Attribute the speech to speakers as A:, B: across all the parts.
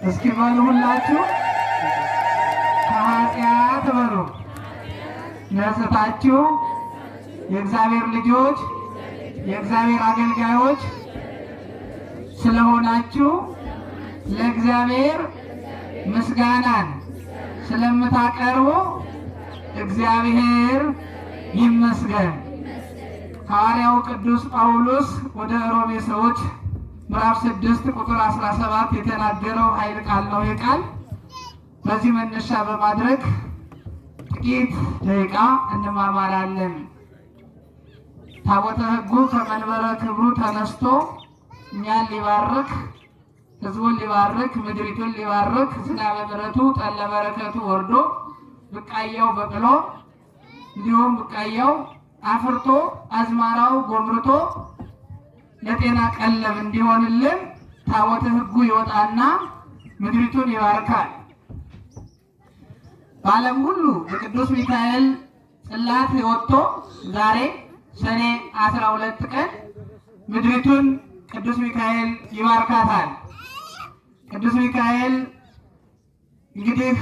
A: እስኪ በሉ ሁላችሁ ከኃጢአት በሉ ነጽታችሁ የእግዚአብሔር ልጆች የእግዚአብሔር አገልጋዮች ስለሆናችሁ ለእግዚአብሔር ምስጋናን ስለምታቀርቡ እግዚአብሔር ይመስገን። ሐዋርያው ቅዱስ ጳውሎስ ወደ ሮሜ ሰዎች ምዕራፍ 6 ቁጥር 17 የተናገረው ኃይለ ቃል ነው። ይህ ቃል በዚህ መነሻ በማድረግ ጥቂት ደቂቃ እንማማራለን። ታቦተ ሕጉ ከመንበረ ክብሩ ተነስቶ እኛን ሊባርክ ሕዝቡን ሊባርክ ምድሪቱን ሊባርክ ዝናበ ምሕረቱ ጠለ በረከቱ ወርዶ ቡቃያው በቅሎ እንዲሁም ቡቃያው አፍርቶ አዝማራው ጎምርቶ ለጤና ቀለብ እንዲሆንልን ታቦተ ሕጉ ይወጣና ምድሪቱን ይባርካል። በዓለም ሁሉ በቅዱስ ሚካኤል ጽላት ወጥቶ ዛሬ ሰኔ 12 ቀን ምድሪቱን ቅዱስ ሚካኤል ይባርካታል። ቅዱስ ሚካኤል እንግዲህ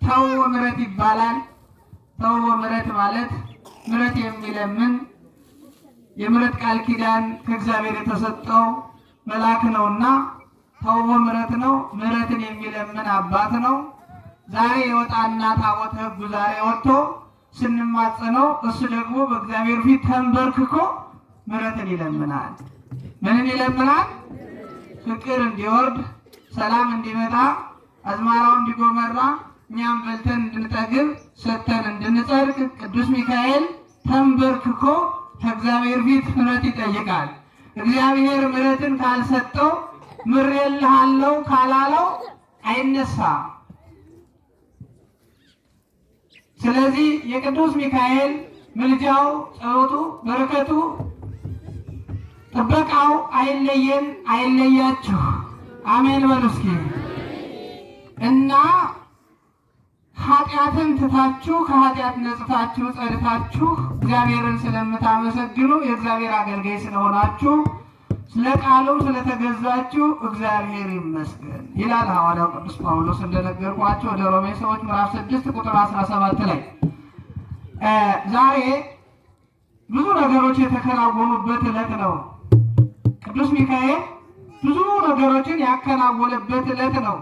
A: ተውቦ ምሕረት ይባላል። ተውቦ ምሕረት ማለት ምሕረት የሚለምን የምሕረት ቃል ኪዳን ከእግዚአብሔር የተሰጠው መልአክ ነውና ተውቦ ምሕረት ነው። ምሕረትን የሚለምን አባት ነው። ዛሬ የወጣና ታቦተ ሕጉ ዛሬ ወጥቶ ስንማጸነው እሱ ደግሞ በእግዚአብሔር ፊት ተንበርክኮ ምሕረትን ይለምናል። ምንን ይለምናል? ፍቅር እንዲወርድ፣ ሰላም እንዲመጣ፣ አዝማራው እንዲጎመራ፣ እኛም በልተን እንድንጠግብ፣ ሰጥተን እንድንጸድቅ ቅዱስ ሚካኤል ተንበርክኮ ከእግዚአብሔር ፊት ምሕረት ይጠይቃል። እግዚአብሔር ምሕረትን ካልሰጠው ምሬልሃለሁ ካላለው አይነሳም። ስለዚህ የቅዱስ ሚካኤል ምልጃው፣ ጸሎቱ፣ በረከቱ፣ ጥበቃው አይለየን አይለያችሁ። አሜን በሉ እስኪ። እና ኃጢአትን ትታችሁ ከኃጢአት ነጽታችሁ ጸድታችሁ እግዚአብሔርን ስለምታመሰግኑ የእግዚአብሔር አገልጋይ ስለሆናችሁ ስለ ቃሉ ስለተገዛችሁ እግዚአብሔር ይመስገን ይላል ሐዋርያው ቅዱስ ጳውሎስ እንደነገርኳቸው ወደ ሮሜ ሰዎች ምዕራፍ 6 ቁጥር 17 ላይ። ዛሬ ብዙ ነገሮች የተከናወኑበት ዕለት ነው። ቅዱስ ሚካኤል ብዙ ነገሮችን ያከናወነበት ዕለት ነው።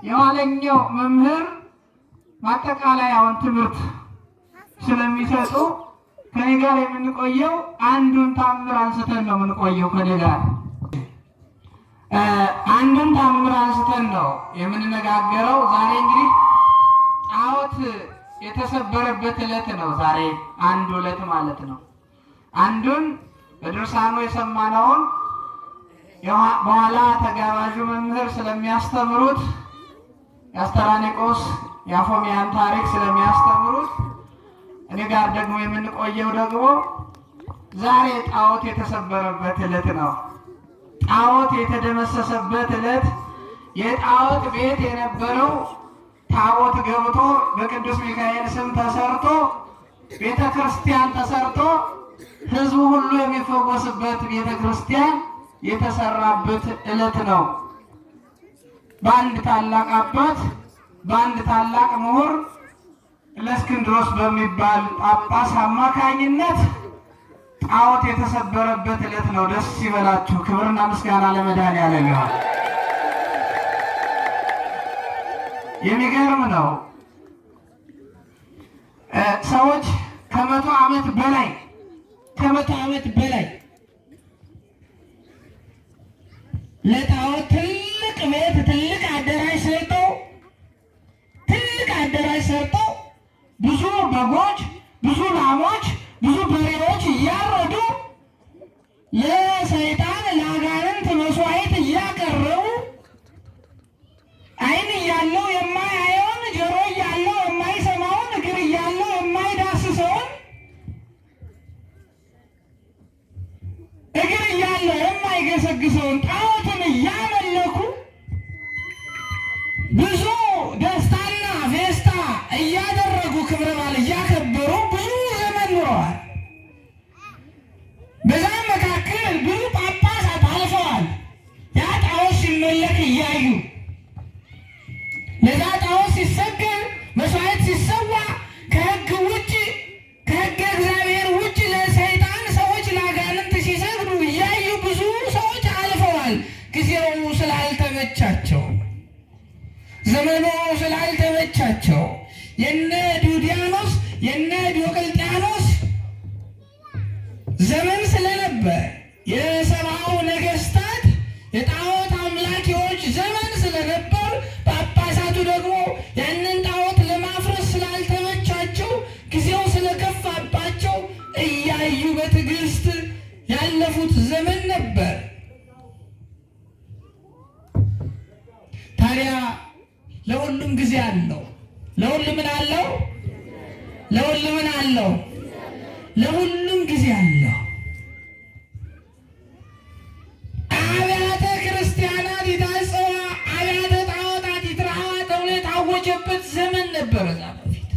A: የኋለኛው መምህር ማጠቃለያውን ትምህርት ስለሚሰጡ ከኔ ጋር የምንቆየው አንዱን ታምር አንስተን ነው የምንቆየው። ከኔ ጋር አንዱን ታምር አንስተን ነው የምንነጋገረው። ዛሬ እንግዲህ ጣዖት የተሰበረበት ዕለት ነው። ዛሬ አንዱ ዕለት ማለት ነው። አንዱን በድርሳኑ የሰማነውን በኋላ ተጋባዡ መምህር ስለሚያስተምሩት የአስተራኒቆስ የአፎሚያን ታሪክ ስለሚያስተምሩት እኔ ጋር ደግሞ የምንቆየው ደግሞ ዛሬ ጣዖት የተሰበረበት ዕለት ነው። ጣዖት የተደመሰሰበት ዕለት፣ የጣዖት ቤት የነበረው ታቦት ገብቶ በቅዱስ ሚካኤል ስም ተሰርቶ ቤተ ክርስቲያን ተሰርቶ ሕዝቡ ሁሉ የሚፈወስበት ቤተ ክርስቲያን የተሰራበት ዕለት ነው። በአንድ ታላቅ አባት በአንድ ታላቅ ምሁር ለእስክንድሮስ በሚባል ጳጳስ አማካኝነት ጣዖት የተሰበረበት ዕለት ነው። ደስ ይበላችሁ። ክብርና ምስጋና ለመድኃኔዓለም ይሁን። የሚገርም ነው። ሰዎች ከመቶ ዓመት በላይ ለጣዖት ትልቅ ቤት ትልቅ አዳራሽ ሰርተው ብዙ በጎች፣ ብዙ ላሞች፣ ብዙ በሬዎች እያረዱ ለሰይጣን ለአጋንንት መስዋዕት እያቀረቡ ዓይን እያለው የማያየውን፣ ጆሮ እያለው የማይሰማውን፣ እግር እያለው የማይዳስሰውን፣ እግር እያለው የማይገሰግሰውን ጣዖትን እያመለኩ ብዙ ደስታና ፌስታ እያደረጉ ክብረ በዓል እያከበሩ ብዙ ዘመን ኑረዋል። በዛም መካከል ብዙ ጳጳሳት አልፈዋል። ያ ስላልተመቻቸው ዘመኑ ስላልተመቻቸው የነ ዲዮድያኖስ የነ ዲዮቅልጥያኖስ ዘመን ስለነበር የሰብአው ነገስታት የጣዖት አምላኪዎች ዘመን ስለነበር ጳጳሳቱ ደግሞ ያንን ጣዖት ለማፍረስ ስላልተመቻቸው ጊዜው ስለገፋባቸው እያዩ በትዕግስት ያለፉት ዘመን ነበር። ታዲያ ለሁሉም ጊዜ አለው። ለሁሉም ምን አለው? ለሁሉም ምን አለው? ለሁሉም ጊዜ አለው። አብያተ ክርስቲያናት ይታጸዋ፣ አብያተ ጣዖታት ይትረሃ ተብሎ የታወጀበት ዘመን ነበረ። እዛ በፊት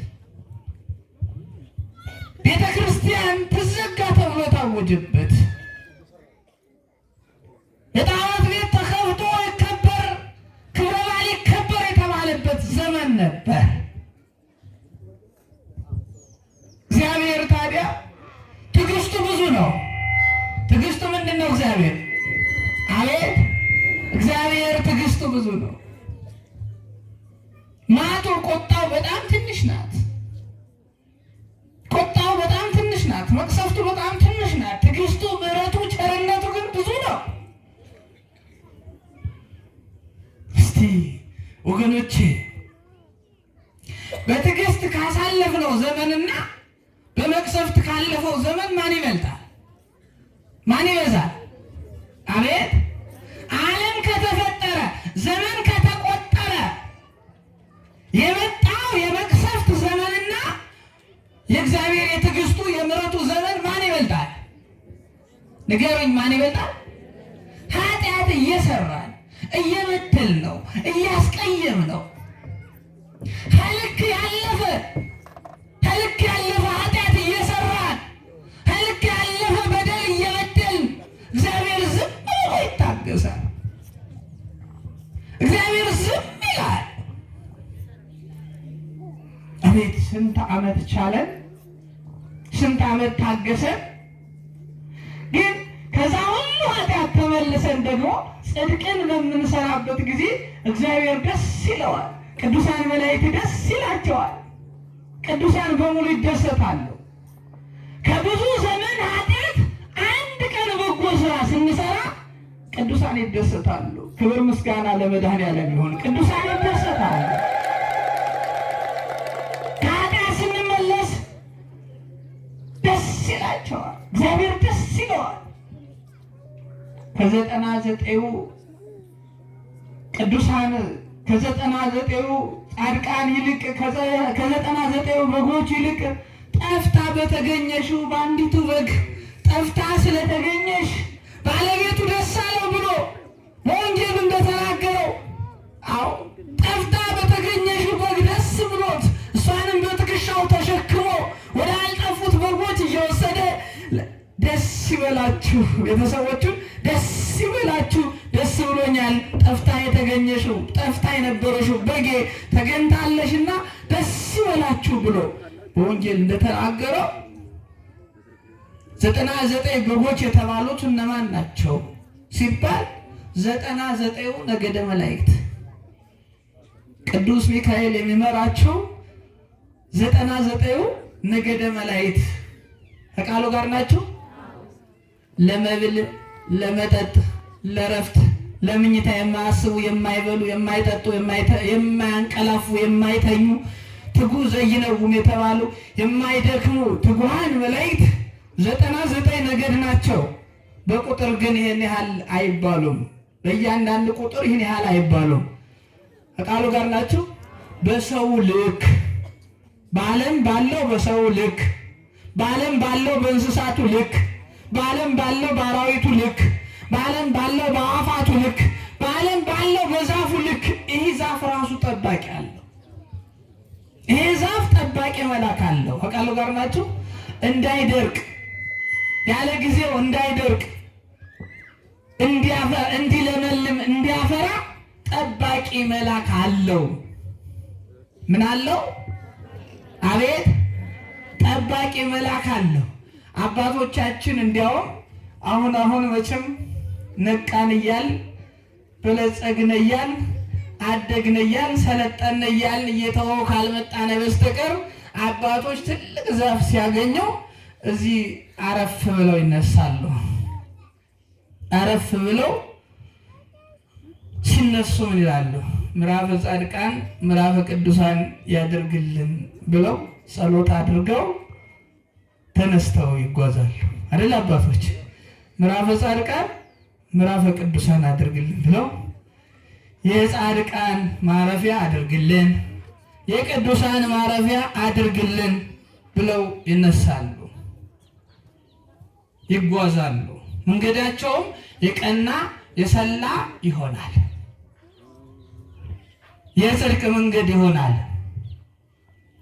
A: ቤተ ክርስቲያን ትዘጋ ተብሎ የታወጀበት፣ የጣዖት ቤት ተከፍቶ ይከበር፣ ክብረ በዓል ይከበር የተባለበት ዘመን ነበር። እግዚአብሔር ታዲያ ትዕግስቱ ብዙ ነው። ትዕግስቱ ምንድን ነው? እግዚአብሔር አቤት! እግዚአብሔር ትዕግስቱ ብዙ ነው። ማቱ ቁጣው በጣም ትንሽ ናት። ቁጣው በጣም ትንሽ ናት። መቅሰፍቱ በጣም ትንሽ ናት። ትዕግስቱ፣ ምሕረቱ፣ ቸርነቱ ግን ብዙ ነው። እስቲ ወገኖቼ በትዕግስት ካሳለፍነው ዘመንና በመቅሰፍት ካለፈው ዘመን ማን ይበልጣል? ማን ይበዛል? አቤት! ዓለም ከተፈጠረ ዘመን ከተቆጠረ የመጣው የመቅሰፍት ዘመንና የእግዚአብሔር የትዕግስቱ የምሕረቱ ዘመን ማን ይበልጣል? ንገሩኝ፣ ማን ይበልጣል? ኃጢአት እየሰራን እየበደል ነው እያስቀየም ነው ከልክ ያለፈ ኃጢአት እየሰራን ከልክ ያለፈ በደል እየበደልን እግዚአብሔር ዝም ብሎ ይታገሳል። እግዚአብሔር ዝም ይላል። አቤት! ስንት ዓመት ቻለን፣ ስንት ዓመት ታገሰን። ግን ከዛ ሁሉ ኃጢአት ተመልሰን ደግሞ ጽድቅን በምንሰራበት ጊዜ እግዚአብሔር ደስ ይለዋል። ቅዱሳን መላእክት ደስ ይላቸዋል። ቅዱሳን በሙሉ ይደሰታሉ። ከብዙ ዘመን ኃጢአት አንድ ቀን በጎ ስራ ስንሰራ ቅዱሳን ይደሰታሉ። ክብር ምስጋና ለመድኃኔዓለም ይሁን። ቅዱሳን ይደሰታሉ። ከኃጢአት ስንመለስ ደስ ይላቸዋል። እግዚአብሔር ደስ ይለዋል። ከ99 ቅዱሳን ከ99 ጻድቃን ይልቅ ከ99 በጎች ይልቅ ጠፍታ በተገኘሽው በአንዲቱ በግ ጠፍታ ስለተገኘሽ ባለቤቱ ደስ አለው ብሎ ወንጌል እንደተናገረው፣ አዎ ጠፍታ በተገኘሽው በግ ደስ ብሎት እሷንም በትከሻው ተሸክሞ ወደ አልጠፉት በጎች እየወሰደ ደስ ይበላችሁ፣ ቤተሰቦቹ ደስ ይበላችሁ፣ ደስ ብሎኛል፣ ጠፍታ የተገኘሽው ጠፍታ የነበረሽው በጌ ተገኝታለሽና ደስ ይበላችሁ ብሎ በወንጌል እንደተናገረው 99 በጎች የተባሉት እነማን ናቸው ሲባል 99 ነገደ መላእክት ቅዱስ ሚካኤል የሚመራቸው 99 ነገደ መላእክት ከቃሉ ጋር ናቸው። ለመብል ለመጠጥ ለረፍት ለምኝታ የማያስቡ የማይበሉ የማይጠጡ የማያንቀላፉ የማይተኙ ትጉ ዘይነውም የተባሉ የማይደክሙ ትጉሃን መላእክት 99 ነገድ ናቸው። በቁጥር ግን ይህን ያህል አይባሉም። በእያንዳንዱ ቁጥር ይህን ያህል አይባሉም። ከቃሉ ጋር ናቸው። በሰው ልክ በዓለም ባለው በሰው ልክ በዓለም ባለው በእንስሳቱ ልክ በዓለም ባለው በአራዊቱ ልክ በዓለም ባለው በአዕዋፋቱ ልክ በዓለም ባለው በዛፉ ልክ ይህ ዛፍ ራሱ ጠባቂ አለው። ይህ ዛፍ ጠባቂ መልአክ አለው። ከቃሉ ጋር ናቸው። እንዳይደርቅ ያለ ጊዜው እንዳይደርቅ እንዲለመልም እንዲያፈራ ጠባቂ መልአክ አለው። ምን አለው? አቤት! ጠባቂ መልአክ አለው። አባቶቻችን እንዲያውም አሁን መቼም ነቃን እያል በለጸግን እያልን አደግን እያልን ሰለጠን እያልን እየተወው ካልመጣን በስተቀር አባቶች ትልቅ ዛፍ ሲያገኘው እዚህ አረፍ ብለው ይነሳሉ። አረፍ ብለው ሲነሱ ምን ይላሉ? ምዕራፈ ጻድቃን ምዕራፈ ቅዱሳን ያድርግልን ብለው ጸሎት አድርገው ተነስተው ይጓዛሉ አይደል? አባቶች ምዕራፈ ጻድቃን ምዕራፈ ቅዱሳን አድርግልን ብለው የጻድቃን ማረፊያ አድርግልን፣ የቅዱሳን ማረፊያ አድርግልን ብለው ይነሳሉ፣ ይጓዛሉ። መንገዳቸውም የቀና የሰላ ይሆናል፣ የጽድቅ መንገድ ይሆናል።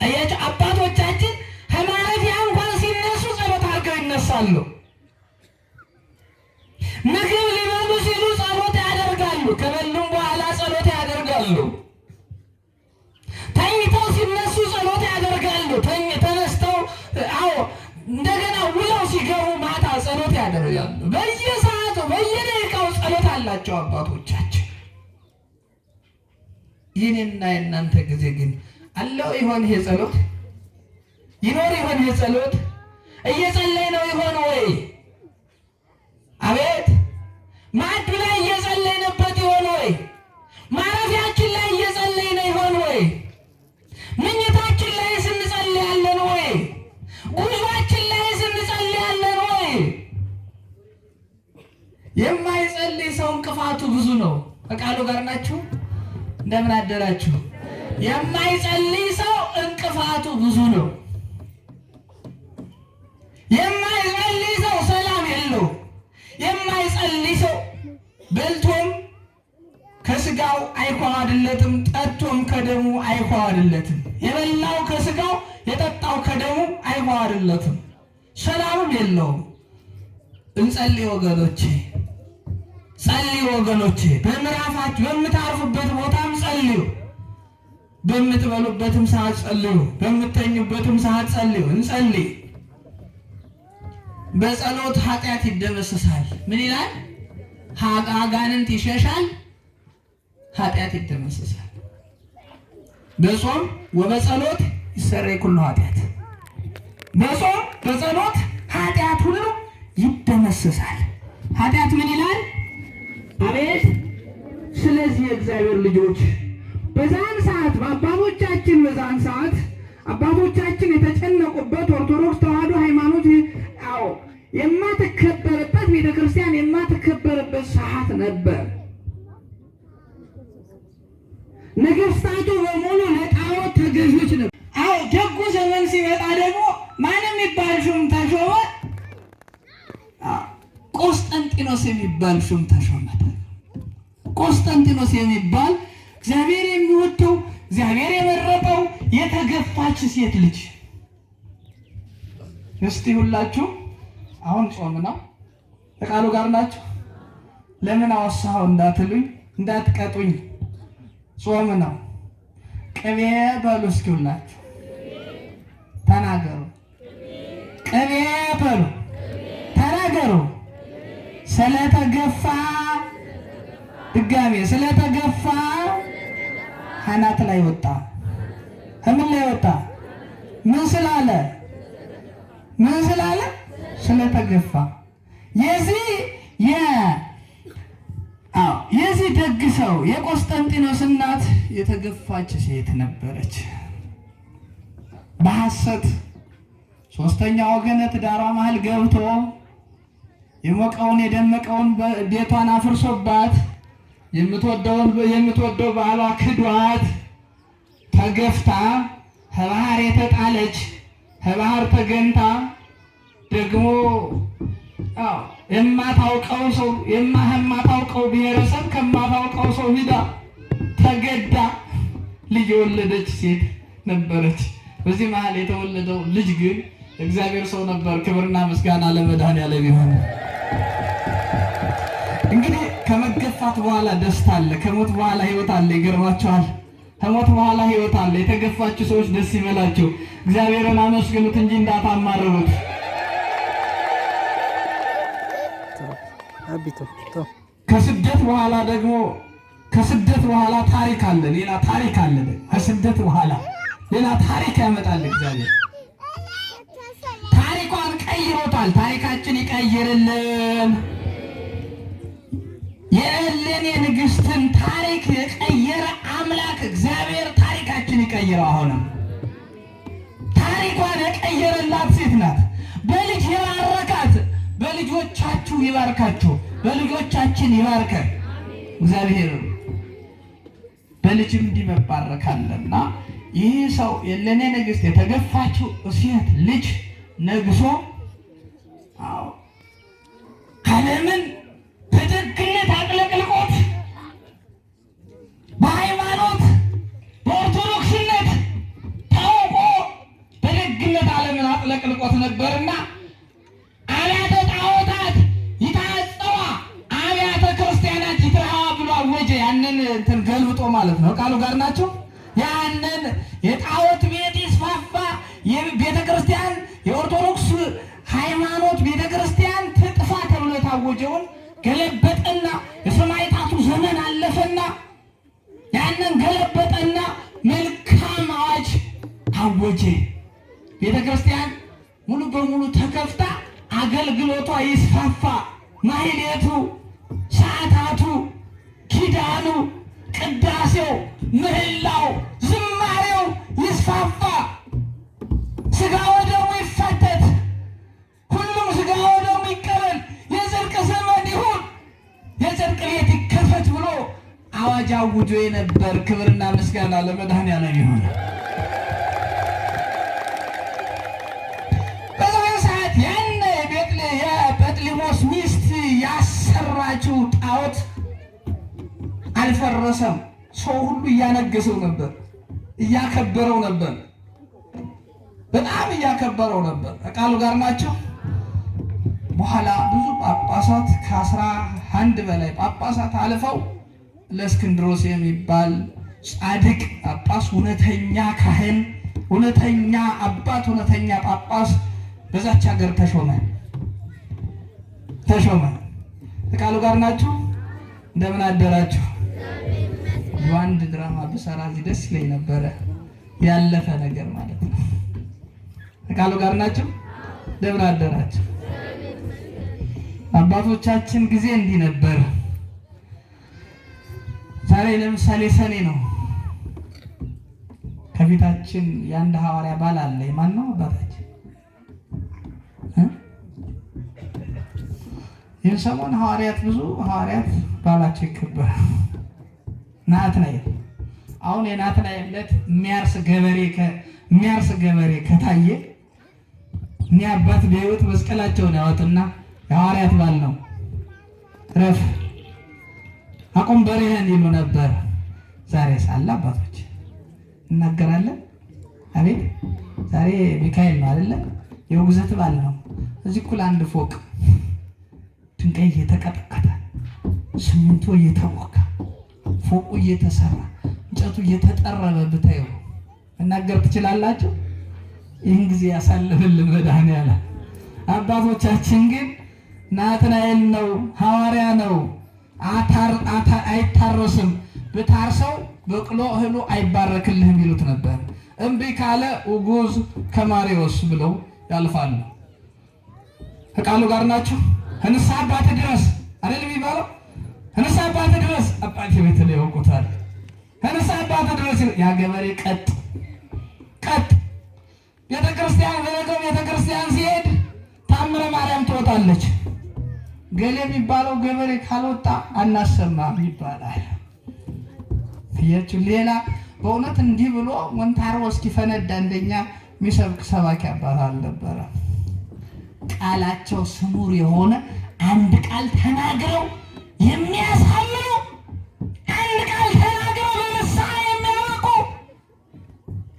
A: አያችሁ አባቶቻችን ከማረፊያ እንኳን ሲነሱ ጸሎት አድርገው ይነሳሉ። ምግብ ሊበሉ ሲሉ ጸሎት ያደርጋሉ። ከበሉም በኋላ ጸሎት ያደርጋሉ። ተኝተው ሲነሱ ጸሎት ያደርጋሉ። ተነስተው እንደገና ውለው ሲገቡ ማታ ጸሎት ያደርጋሉ። በየሰዓቱ በየደቂቃው ጸሎት አላቸው አባቶቻችን። የኔና የእናንተ ጊዜ ግን አለው ይሆን ይሄ ጸሎት? ይኖር ይሆን ይሄ ጸሎት? እየጸለይ ነው ይሆን ወይ? አቤት ማዕድ ላይ እየጸለይንበት ይሆን ወይ? ማረፊያችን ላይ እየጸለይን ይሆን ወይ? ምኝታችን ላይ ስንጸልያለን ወይ? ጉዟችን ላይ ስንጸልያለን ወይ? የማይጸልይ ሰው እንቅፋቱ ብዙ ነው። ከቃሉ ጋር ናችሁ? እንደምን አደራችሁ? የማይጸልይ ሰው እንቅፋቱ ብዙ ነው። የማይጸልይ ሰው ሰላም የለው። የማይጸልይ ሰው በልቶም ከስጋው አይኳዋድለትም፣ ጠጥቶም ከደሙ አይኳዋድለትም። የበላው ከስጋው የጠጣው ከደሙ አይኳዋድለትም፣ ሰላምም የለውም። እንጸልይ ወገኖቼ፣ ጸልዩ ወገኖቼ። በምዕራፋችሁ በምታርፉበት ቦታም ጸልዩ፣ በምትበሉበትም ሰዓት ጸልዩ፣ በምትተኙበትም ሰዓት ጸልዩ። እንጸልይ። በጸሎት ኃጢአት ይደመሰሳል። ምን ይላል? አጋንንት ይሸሻል፣ ኃጢአት ይደመሰሳል። በጾም ወበጸሎት ይሰረይ ኩሉ ኃጢአት። በጾም በጸሎት ኃጢአት ሁሉ ይደመሰሳል። ኃጢአት ምን ይላል? አቤት። ስለዚህ የእግዚአብሔር ልጆች በዛን ሰዓት በአባቶቻችን በዛን ሰዓት አባቶቻችን የተጨነቁበት ኦርቶዶክስ ተዋሕዶ ሃይማኖት የማትከበርበት ቤተክርስቲያን የማትከበርበት ሰዓት ነበር። ነገስታቱ በሙሉ ለጣዖት ተገዦች ነበር። ደጉ ዘመን ሲመጣ ደግሞ ማንም የሚባል ሹም ተሾመ። ቆስጠንጢኖስ የሚባል ሹም ተሾመ። ቆስጠንጢኖስ የሚባል እግዚአብሔር የሚወደው እግዚአብሔር የመረጠው የተገፋች ሴት ልጅ። እስቲ ሁላችሁ አሁን ጾም ነው፣ ከቃሉ ጋር ናችሁ? ለምን አወሳኸው እንዳትሉኝ እንዳትቀጡኝ፣ ጾም ነው። ቅቤ በሉ እስኪ ሁላችሁ ተናገሩ። ቅቤ በሉ ተናገሩ። ስለተገፋ ድጋሜ ስለተገፋ አናት ላይ ወጣ። ከምን ላይ ወጣ? ምን ስላለ? ምን ስላለ? ስለተገፋ። የዚህ ደግ ሰው የቆስጠንጢኖስ እናት የተገፋች ሴት ነበረች። በሐሰት ሶስተኛ ወገን ትዳሯ መሃል ገብቶ የሞቀውን የደመቀውን ቤቷን አፍርሶባት የምትወደው ባሏ ክዷት ተገፍታ ከባህር የተጣለች ከባህር ተገንታ ደግሞ የማታውቀው ሰው የማታውቀው ብሔረሰብ ከማታውቀው ሰው ሂዳ ተገዳ ልጅ የወለደች ሴት ነበረች። በዚህ መሀል የተወለደው ልጅ ግን እግዚአብሔር ሰው ነበር። ክብርና ምስጋና ለመድኃኔዓለም ይሁን። እንግዲህ ከመገፋት በኋላ ደስታ አለ፣ ከሞት በኋላ ህይወት አለ። ይገርማችኋል። ከሞት በኋላ ህይወት አለ። የተገፋችሁ ሰዎች ደስ ይበላችሁ፣ እግዚአብሔርን አመስግኑት እንጂ እንዳታማርሩት። ከስደት በኋላ ደግሞ ከስደት በኋላ ታሪክ አለ፣ ሌላ ታሪክ አለ። ከስደት በኋላ ሌላ ታሪክ ያመጣል እግዚአብሔር። ታሪኳን ቀይሮታል። ታሪካችን ይቀይርልን። የእሌኒ ንግሥትን ታሪክ የቀየረ አምላክ እግዚአብሔር ታሪካችን ይቀይረው። አሁንም ታሪኳን የቀየረላት ሴት ናት። በልጅ የባረካት በልጆቻችሁ ይባርካችሁ፣ በልጆቻችን ይባርከን እግዚአብሔር። በልጅም እንዲህ መባረካለና ይህ ሰው የእሌኒ ንግሥት የተገፋችው ሴት ልጅ ነግሶ ዓለምን በደግነት አጥለቅልቆት በሃይማኖት በኦርቶዶክስነት ታውቆ በደግነት ዓለምን አጥለቅልቆት ነበርና አብያተ ጣዖታት ይታጸዋ አብያተ ክርስቲያናት ይትረሃዋ ብሎ አወጀ። ያንን እንትን ገልብጦ ማለት ነው። ቃሉ ጋር ናቸው። ያንን የጣዖት ቤት ይስፋፋ፣ የቤተ ክርስቲያን የኦርቶዶክስ ሃይማኖት ቤተ ክርስቲያን ትጥፋ ተብሎ የታወጀውን ገለበጠና የሰማዕታቱ ዘመን አለፈና ያንን ገለበጠና መልካም አዋጅ አወጀ። ቤተ ክርስቲያን ሙሉ በሙሉ ተከፍታ አገልግሎቷ ይስፋፋ፣ ማህሌቱ፣ ሰዓታቱ፣ ኪዳኑ፣ ቅዳሴው፣ ምህላው፣ ዝማሬው ይስፋፋ፣ ስጋ ወደሙ ይፈተት፣ ሁሉም ስጋ ወደሙ ይቀበል፣ የጽድቅ ዘመን ይሁን፣ የጽድቅ ቤት ይከፈት ብሎ አዋጅ አውጆ የነበር። ክብርና ምስጋና ለመድኃኔዓለም ይሁን። በዛን ሰዓት ያን የበጥሊሞስ ሚስት ያሰራችው ጣዖት አልፈረሰም። ሰው ሁሉ እያነገሰው ነበር፣ እያከበረው ነበር፣ በጣም እያከበረው ነበር። ቃሉ ጋር ናቸው። በኋላ ብዙ ጳጳሳት ከ11 በላይ ጳጳሳት አልፈው ለእስክንድሮስ የሚባል ጻድቅ ጳጳስ፣ እውነተኛ ካህን፣ እውነተኛ አባት፣ እውነተኛ ጳጳስ በዛች ሀገር ተሾመ። ቃሉ ጋር ናችሁ። እንደምን አደራችሁ? የአንድ ድራማ ብሰራ እዚህ ደስ ይለኝ ነበረ። ያለፈ ነገር ማለት ነው። ቃሉ ጋር ናችሁ። እንደምን አደራችሁ? አባቶቻችን ጊዜ እንዲህ ነበር። ዛሬ ለምሳሌ ሰኔ ነው። ከፊታችን የአንድ ሐዋርያ ባል አለ። ማን ነው አባታችን? ይህን ሰሞን ሐዋርያት ብዙ ሐዋርያት ባላቸው ይከበራል። ናትናኤል አሁን የናትናኤል ዕለት የሚያርስ ገበሬ ከታየ እኔ አባት በሕይወት መስቀላቸውን ያወጡና የሐዋርያት ባል ነው ረፍ አቁም በሬህን ይሉ ነበር። ዛሬ ሳለ አባቶች እናገራለን። አቤት ዛሬ ሚካኤል ነው አይደለ? የውግዘት ባል ነው። እዚህ እኩል አንድ ፎቅ ድንጋይ እየተቀጠቀጠ ሲሚንቶ እየተወካ ፎቁ እየተሰራ እንጨቱ እየተጠረበ ብታዩ እናገር ትችላላችሁ? ይህን ጊዜ ያሳልፍልን መድኃኔዓለም። አባቶቻችን ግን ናትናኤል ነው፣ ሐዋርያ ነው፣ አይታረስም፣ ብታርሰው በቅሎ እህሉ አይባረክልህም ይሉት ነበር። እምቢ ካለ ውጉዝ ከማሪዎስ ብለው ያልፋሉ። ከቃሉ ጋር ናቸው። ከንስሐ አባት ድረስ አይደል የሚባለው? ከንስሐ አባት ድረስ አባቴ ቤት ላይ ያውቁታል። ከንስሐ አባት ድረስ ያ ገበሬ ቀጥ ቤተክርስቲያን በነገው ቤተክርስቲያን ሲሄድ ታምረ ማርያም ትወጣለች። ገሌ የሚባለው ገበሬ ካልወጣ አናሰማም ይባላል። ሌላ በእውነት እንዲህ ብሎ ወንታሮ እስኪፈነዳ እንደኛ የሚሰብክ ሰባኪ አባት አልነበረም። ቃላቸው ስሙር የሆነ አንድ ቃል ተናግረው የሚያሳምኑ፣ አንድ ቃል ተናግረው ለንስሐ የሚያበቁ፣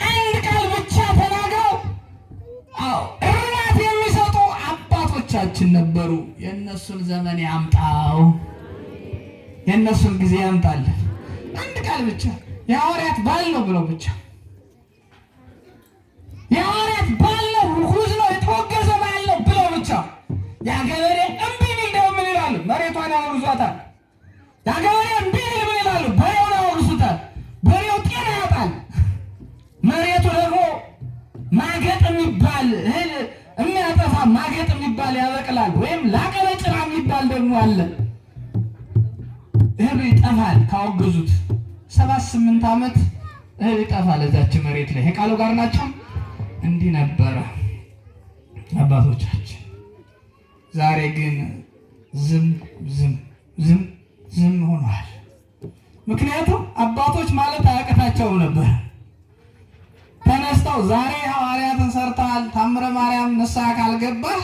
A: አንድ ቃል ብቻ ተናግረው እርማት የሚሰጡ አባቶቻችን ነበሩ። የእነሱን ዘመን ያምጣው፣ የእነሱን ጊዜ ያምጣልን። አንድ ቃል ብቻ የሐዋርያት ባል ነው ብለው ብቻ የሐዋርያት ባል ነው፣ ርኩስ ነው፣ የተወገዘ ባል ነው ብለው ብቻ ያ ገበሬ እምቢ ቢል ደግሞ ምን ይላሉ? መሬቷን ያወርሷታል። ያ ገበሬ እምቢ ቢል ምን ይላሉ? አለ። እህሉ ይጠፋል ካወገዙት 7-8 ዓመት እህል ይጠፋል እዛች መሬት ላይ። ከቃሉ ጋር ናቸው። እንዲህ ነበረ አባቶቻችን። ዛሬ ግን ዝም ዝም ዝም ዝም ሆኗል። ምክንያቱም አባቶች ማለት አያቅታቸውም ነበር። ተነስተው ዛሬ ሐዋርያትን ሰርተዋል። ታምረ ማርያም ንስሐ ካልገባህ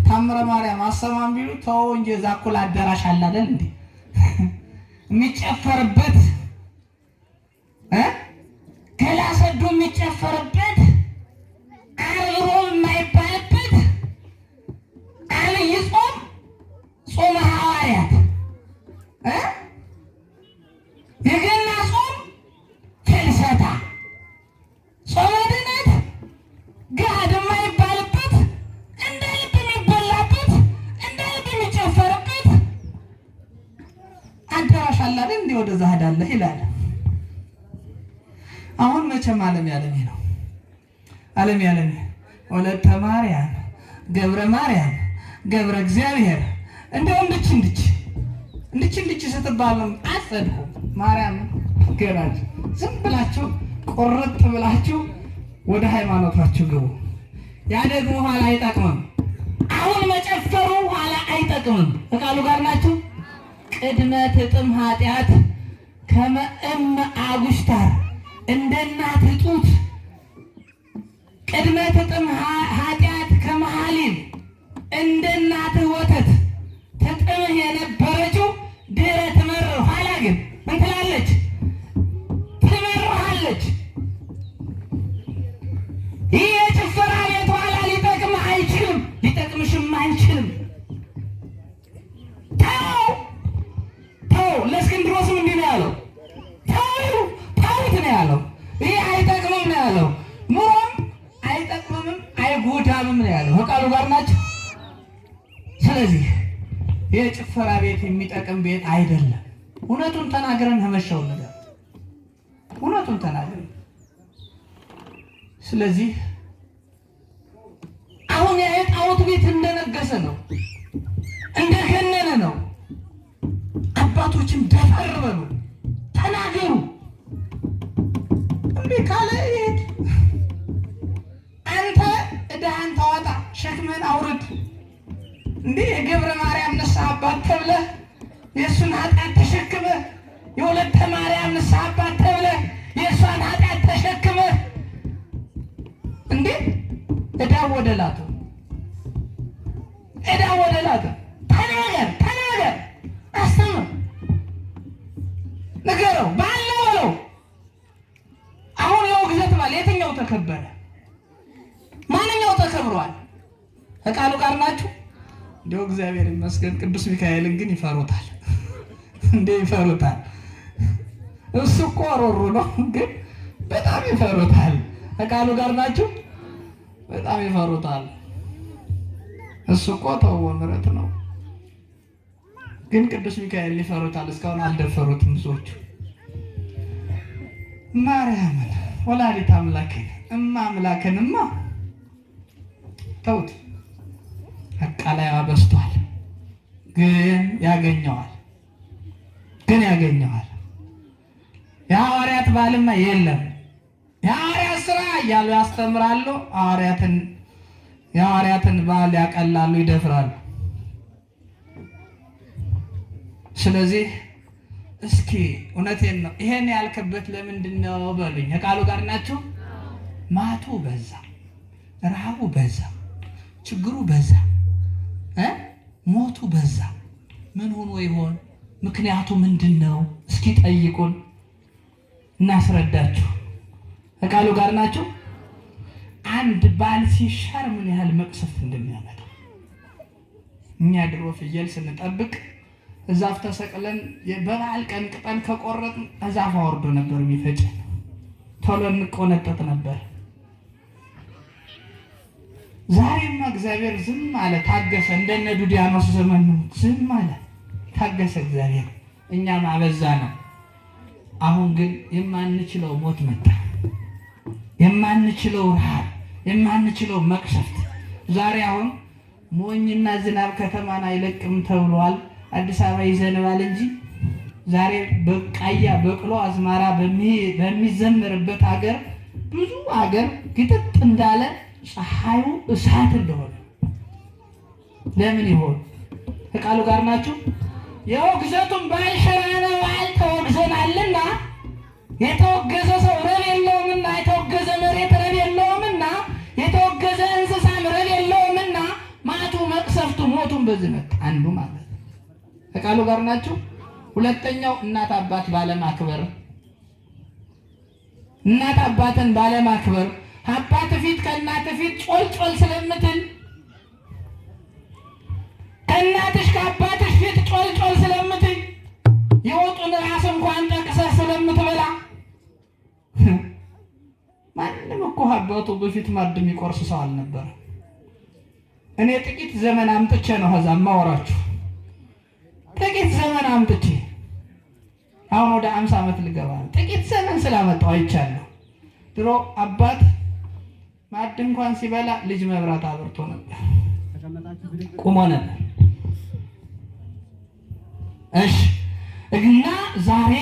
A: ታምረ ማርያም አሰማም ቢሉ ተው እንጂ እዛ እኩል አዳራሽ አለ አይደል እንዴ የሚጨፈርበት ገላ ሰዶ የሚጨፈርበት አርሮ የማይባልበት አብይ ጾም ጾመ ሐዋርያት የገና ጾም ፍልሰታ ጾመ ድነት ገሃድ የማይባልበት እንደ ልብ የሚበላበት እንደ ልብ የሚጨፈርበት አዳራሽ አለ አይደል እንዴ ወደዛ ሄዳለህ ይላል። አሁን መቼም ዓለም ያለኔ ነው። ዓለም ያለኔ ወለተ ማርያም ገብረ ማርያም ገብረ እግዚአብሔር እንደው እንድች ስትባሉ አጸድቁ ማርያም ገራጅ ዝም ብላችሁ ቆርጥ ብላችሁ ወደ ሃይማኖታችሁ ግቡ። ያ ደግሞ ኋላ አይጠቅምም። አሁን መጨፈሩ ኋላ አይጠቅምም። ከቃሉ ጋር ናችሁ። ቅድመ ትጥም ኃጢአት ከመ እም አጉሽታር እንደ እናት ጡት ቅድመ ትጥም ኃጢአት ከመሃሊል እንደ እናት ወተት ትጥምህ የነበረችው ድህረ ትመርር ኋላ ግን ምን ትላለች? ትመርሃለች። ይህ የጭፈራ ቤት ኋላ ሊጠቅምህ አይችልም፣ ሊጠቅምሽም አይችልም። ተው ለእስክንድሮስም እንዲህ ነው ያለው። ታውት ነው ያለው። ይህ አይጠቅምም ነው ያለው። ኑሮም አይጠቅምም አይጎዳምም ነው ያለው። ከቃሉ ጋር ናቸው። ስለዚህ የጭፈራ ቤት የሚጠቅም ቤት አይደለም። እውነቱን ተናግረን ተመሻው ነገር እውነቱን ተናግረን። ስለዚህ አሁን የጣዖት ቤት እንደነገሰ ነው፣ እንደገነነ ነው። አባቶችን ደፈር በሉ፣ ተናገሩ። እንዴ ካለ ይሄድ አንተ እዳህን ተዋጣ፣ ሸክምህን አውርድ። እንዴ የገብረ ማርያም ንስሐ አባት ተብለህ የእሱን ኃጢአት ተሸክመህ፣ የወለተ ማርያም ንስሐ አባት ተብለህ የእሷን ኃጢአት ተሸክመህ እንዴ እዳው ወደ ላቱ ተናገር፣ አስተምር፣ ንገረው፣ ባለው በለው። አሁን የውግዘት ባል የትኛው ተከበረ? ማንኛው ተከብሯል? ከቃሉ ጋር ናችሁ። እንደው እግዚአብሔር ይመስገን ቅዱስ ሚካኤልን ግን ይፈሩታል። እንዴ ይፈሩታል። እሱ እኮ ሮሮ ነው፣ ግን በጣም ይፈሩታል። ከቃሉ ጋር ናችሁ። በጣም ይፈሩታል። እሱ እኮ ተወው ምሕረት ነው፣ ግን ቅዱስ ሚካኤል ይፈሩታል። እስካሁን አልደፈሩትም ብዙዎቹ። ማርያምን ወላዲተ አምላክን እማ አምላክንማ ተውት። አቃላይዋ በስቷል፣ ግን ያገኘዋል። የሐዋርያት ባልማ የለም። የሐዋርያት ስራ እያሉ ያስተምራሉ። የሐዋርያትን ባል ያቀላሉ፣ ይደፍራሉ። ስለዚህ እስኪ እውነቴን ነው ይሄን ያልክበት ለምንድን ነው በሉኝ። ከቃሉ ጋር ናችሁ። ማቱ በዛ፣ ረሃቡ በዛ፣ ችግሩ በዛ፣ ሞቱ በዛ። ምን ሆኖ ይሆን? ምክንያቱ ምንድን ነው? እስኪ ጠይቁን፣ እናስረዳችሁ። ከቃሉ ጋር ናችሁ። አንድ ባል ሲሻር ምን ያህል መቅሰፍት እንደሚያመጣ እኛ ድሮ ፍየል ስንጠብቅ እዛፍ ተሰቅለን በበዓል ቀን ቅጠል ከቆረጥን እዛፍ አወርዶ ነበር የሚፈጭ። ቶሎ እንቆነጠጥ ነበር። ዛሬማ እግዚአብሔር ዝም አለ፣ ታገሰ። እንደነ ዱዲያኖስ ዘመን ዝም አለ፣ ታገሰ እግዚአብሔር። እኛም አበዛ ነው። አሁን ግን የማንችለው ሞት መጣ፣ የማንችለው ረሃብ፣ የማንችለው መቅሰፍት። ዛሬ አሁን ሞኝና ዝናብ ከተማን አይለቅም ተብሏል። አዲስ አበባ ይዘንባል እንጂ ዛሬ በቃያ በቅሎ አዝመራ በሚዘመርበት ሀገር ብዙ ሀገር ግጥጥ እንዳለ ፀሐዩ እሳት እንደሆነ ለምን ይሆን? ከቃሉ ጋር ናችሁ? የውግዘቱን ባልሸራነ ባል ተወግዘናልና የተወገዘ ሰው ረብ የለውምና የተወገዘ መሬት ረብ የለውምና የተወገዘ እንስሳም ረብ የለውምና ማቱ መቅሰፍቱ ሞቱን በዚህ መጣ። አንዱ ማለት ከቃሉ ጋር ናችሁ? ሁለተኛው እናት አባት ባለማክበር፣ እናት አባትን ባለማክበር አባት ፊት ከእናት ፊት ጮልጮል ስለምትል ከእናትሽ ከአባትሽ ፊት ጮልጮል ስለምትል የወጡን ራስ እንኳን ጠቅሰህ ስለምትበላ ማንም እኮ አባቱ በፊት ማዕድ የሚቆርስ ሰው አልነበረ። እኔ ጥቂት ዘመን አምጥቼ ነው ከዛ ማወራችሁ። ጥቂት ዘመን አምጥቼ አሁን ወደ 50 ዓመት ልገባ ነው። ጥቂት ዘመን ስላመጣው አይቻለሁ። ድሮ አባት ማዕድ እንኳን ሲበላ ልጅ መብራት አብርቶ ነበር፣ ቁሞ ነበር። እሺ እና ዛሬ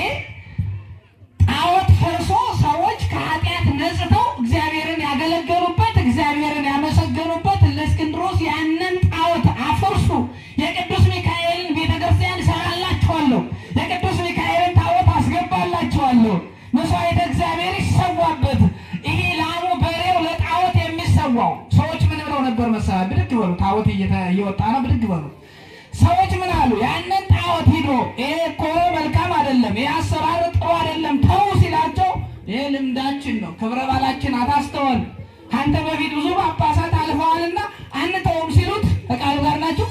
A: ጣዖት ፈርሶ ሰዎች ከኃጢአት ነጽተው እግዚአብሔርን ያገለገሉበት እግዚአብሔርን ያመሰገኑበት ለእስክንድሮስ ያንን ጣዖት አፈርሱ፣ የቅዱስ ሚካኤልን ቤተክርስቲያን ሰራላችኋለሁ፣ የቅዱስ ሚካኤልን ጣዖት አስገባላችኋለሁ፣ መስዋዕተ እግዚአብሔር ይሰዋበት። ይሄ ላሙ በሬው ለጣዖት የሚሰዋው ሰዎች ምን ብለው ነበር መሰለህ? ብድግ በሉ፣ ጣዖት እየወጣ ነው፣ ብድግ በሉ። ሰዎች ምን አሉ? ያንን ጣዖት ሂዶ ይሄ እኮ መልካም አይደለም፣ ይሄ አሰራር ጥሩ አይደለም ተው ሲላቸው፣ ይሄ ልምዳችን ነው፣ ክብረ ባላችን አታስተዋል፣ አንተ በፊት ብዙ ጳጳሳት አልፈዋልና አንተውም ሲሉት ከቃሉ ጋር ናቸው።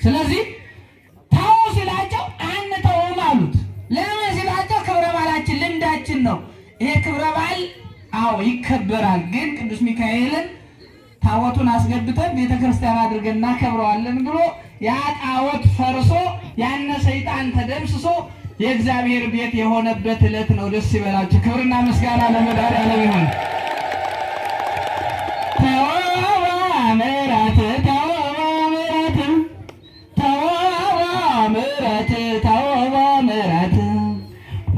A: ስለዚህ ተው ሲላቸው አንተውም አሉት። ለምን ሲላቸው ክብረ ባላችን ልምዳችን ነው። ይሄ ክብረ በዓል አዎ ይከበራል፣ ግን ቅዱስ ሚካኤልን ታቦቱን አስገብተን ቤተክርስቲያን አድርገን እናከብረዋለን ብሎ ያ ጣዖት ፈርሶ ያነ ሰይጣን ተደምስሶ የእግዚአብሔር ቤት የሆነበት ዕለት ነው። ደስ ይበላችሁ። ክብርና ምስጋና ለመድኃኒዓለም ይሁን። ተወባ ምሕረት ተወባ ምሕረት ተወባ ምሕረት ተወባ ምሕረት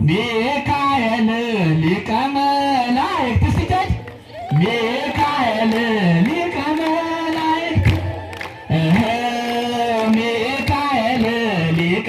A: ሚካኤል ሊቀ መላእክት ሲጃጅ ሚካኤል ሊቀ መላእክት ሚካኤል ሊቀ